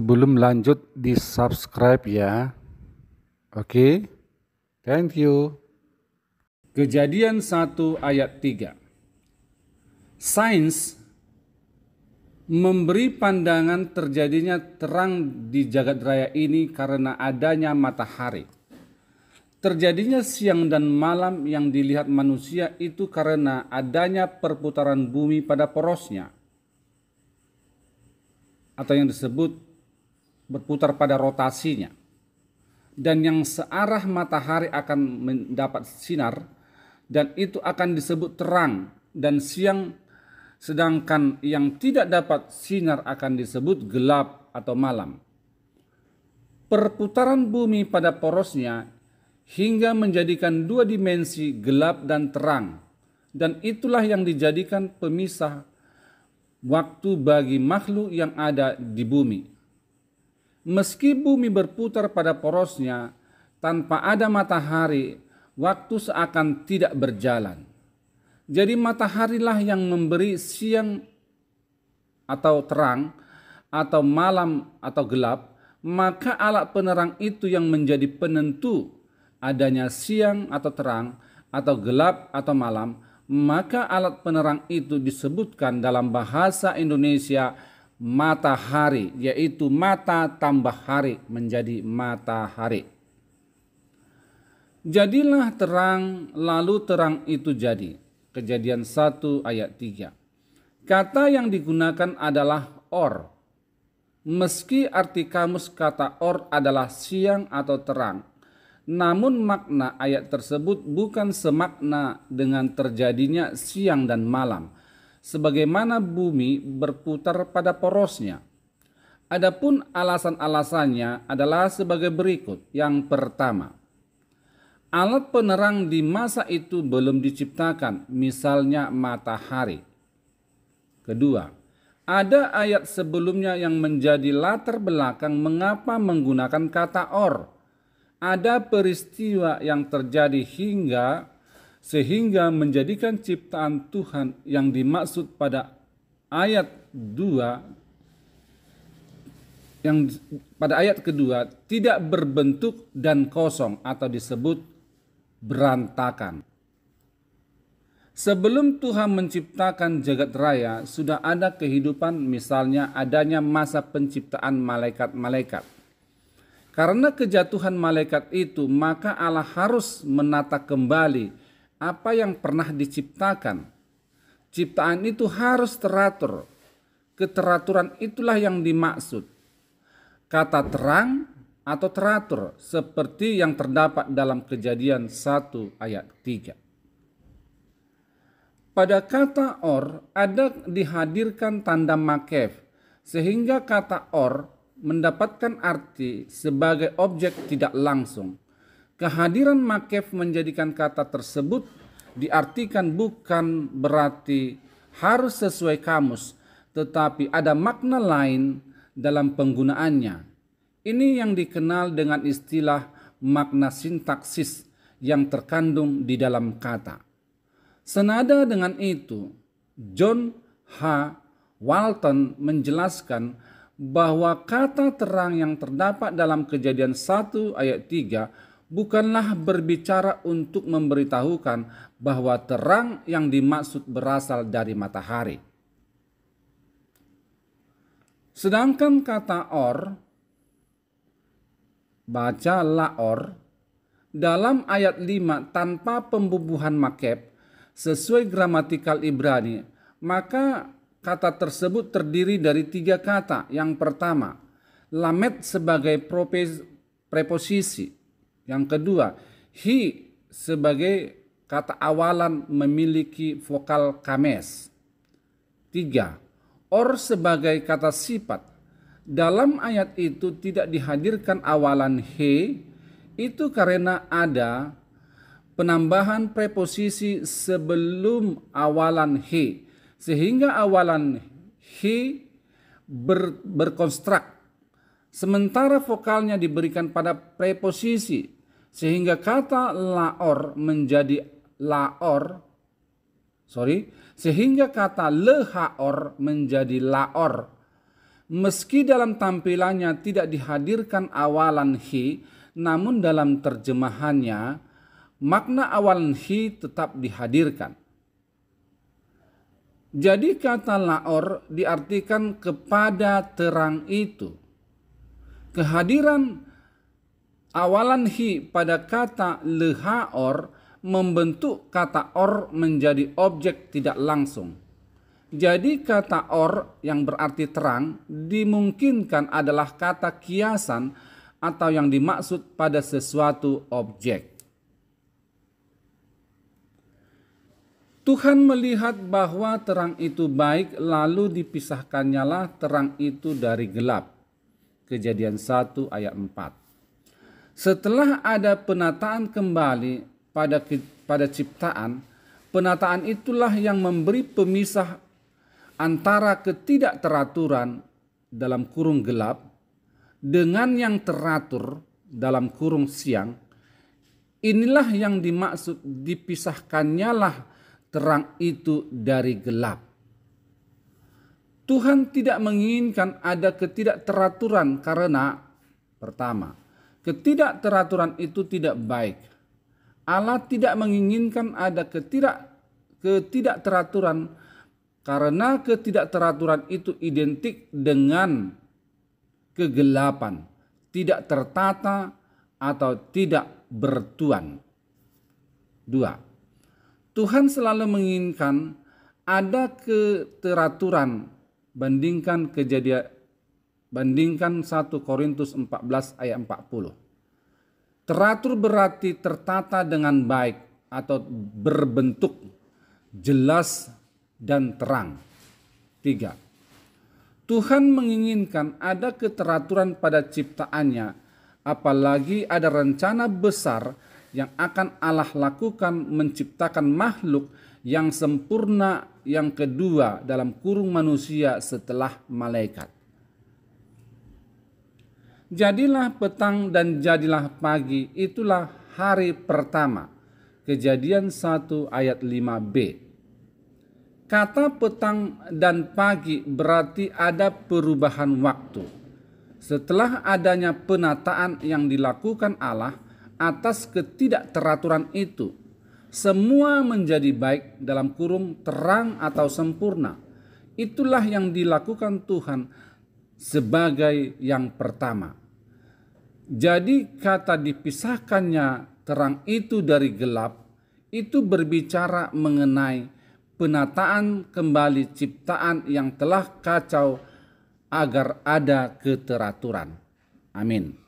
Sebelum lanjut di subscribe ya. Oke, thank you. Kejadian 1 ayat 3. Sains memberi pandangan terjadinya terang di jagat raya ini karena adanya matahari. Terjadinya siang dan malam yang dilihat manusia itu karena adanya perputaran bumi pada porosnya, atau yang disebut berputar pada rotasinya. Dan yang searah matahari akan mendapat sinar, dan itu akan disebut terang, dan siang, sedangkan yang tidak dapat sinar akan disebut gelap atau malam. Perputaran bumi pada porosnya hingga menjadikan dua dimensi gelap dan terang, dan itulah yang dijadikan pemisah waktu bagi makhluk yang ada di bumi. Meski bumi berputar pada porosnya tanpa ada matahari, waktu seakan tidak berjalan. Jadi mataharilah yang memberi siang atau terang, atau malam atau gelap, maka alat penerang itu yang menjadi penentu adanya siang atau terang, atau gelap atau malam. Maka alat penerang itu disebutkan dalam bahasa Indonesia matahari, yaitu mata tambah hari menjadi matahari. Jadilah terang, lalu terang itu jadi. Kejadian 1 ayat 3. Kata yang digunakan adalah or. Meski arti kamus kata or adalah siang atau terang, namun makna ayat tersebut bukan semakna dengan terjadinya siang dan malam, sebagaimana bumi berputar pada porosnya. Adapun alasan-alasannya adalah sebagai berikut. Yang pertama, alat penerang di masa itu belum diciptakan, misalnya matahari. Kedua, ada ayat sebelumnya yang menjadi latar belakang mengapa menggunakan kata or. Ada peristiwa yang terjadi sehingga menjadikan ciptaan Tuhan yang dimaksud pada ayat 2, yang pada ayat kedua tidak berbentuk dan kosong atau disebut berantakan. Sebelum Tuhan menciptakan jagat raya, sudah ada kehidupan, misalnya adanya masa penciptaan malaikat-malaikat. Karena kejatuhan malaikat itu, maka Allah harus menata kembali apa yang pernah diciptakan. Ciptaan itu harus teratur. Keteraturan itulah yang dimaksud. Kata terang atau teratur seperti yang terdapat dalam Kejadian 1 ayat 3. Pada kata or ada dihadirkan tanda makef, sehingga kata or mendapatkan arti sebagai objek tidak langsung. Kehadiran makef menjadikan kata tersebut diartikan bukan berarti harus sesuai kamus, tetapi ada makna lain dalam penggunaannya. Ini yang dikenal dengan istilah makna sintaksis yang terkandung di dalam kata. Senada dengan itu, John H. Walton menjelaskan bahwa kata terang yang terdapat dalam Kejadian 1 ayat 3 bukanlah berbicara untuk memberitahukan bahwa terang yang dimaksud berasal dari matahari. Sedangkan kata or, baca laor, dalam ayat 5 tanpa pembubuhan makef sesuai gramatikal Ibrani, maka kata tersebut terdiri dari 3 kata. Yang pertama, lamet sebagai preposisi. Yang kedua, hi sebagai kata awalan memiliki vokal kames. 3, or sebagai kata sifat. Dalam ayat itu tidak dihadirkan awalan he, itu karena ada penambahan preposisi sebelum awalan he, sehingga awalan he berkonstrak, sementara vokalnya diberikan pada preposisi, sehingga kata laor menjadi laor, sehingga kata lehaor menjadi laor. Meski dalam tampilannya tidak dihadirkan awalan hi, namun dalam terjemahannya makna awalan hi tetap dihadirkan. Jadi kata laor diartikan kepada terang itu. Kehadiran awalan hi pada kata lehaor membentuk kata or menjadi objek tidak langsung. Jadi kata or yang berarti terang dimungkinkan adalah kata kiasan atau yang dimaksud pada sesuatu objek. Tuhan melihat bahwa terang itu baik, lalu dipisahkannyalah terang itu dari gelap. Kejadian 1 ayat 4. Setelah ada penataan kembali pada ciptaan, penataan itulah yang memberi pemisah antara ketidakteraturan dalam kurung gelap dengan yang teratur dalam kurung siang. Inilah yang dimaksud dipisahkannyalah terang itu dari gelap. Tuhan tidak menginginkan ada ketidakteraturan karena pertama, ketidakteraturan itu tidak baik. Allah tidak menginginkan ada ketidakteraturan karena ketidakteraturan itu identik dengan kegelapan, tidak tertata atau tidak bertuan. 2. Tuhan selalu menginginkan ada keteraturan. Bandingkan 1 Korintus 14 ayat 40. Teratur berarti tertata dengan baik atau berbentuk, jelas dan terang. 3. Tuhan menginginkan ada keteraturan pada ciptaannya, apalagi ada rencana besar yang akan Allah lakukan menciptakan makhluk yang sempurna yang kedua dalam kurung manusia setelah malaikat. Jadilah petang dan jadilah pagi, itulah hari pertama. Kejadian 1 ayat 5b. Kata petang dan pagi berarti ada perubahan waktu. Setelah adanya penataan yang dilakukan Allah atas ketidakteraturan itu, semua menjadi baik dalam kurung terang atau sempurna. Itulah yang dilakukan Tuhan sebagai yang pertama. Jadi kata dipisahkannya terang itu dari gelap itu berbicara mengenai penataan kembali ciptaan yang telah kacau agar ada keteraturan. Amin.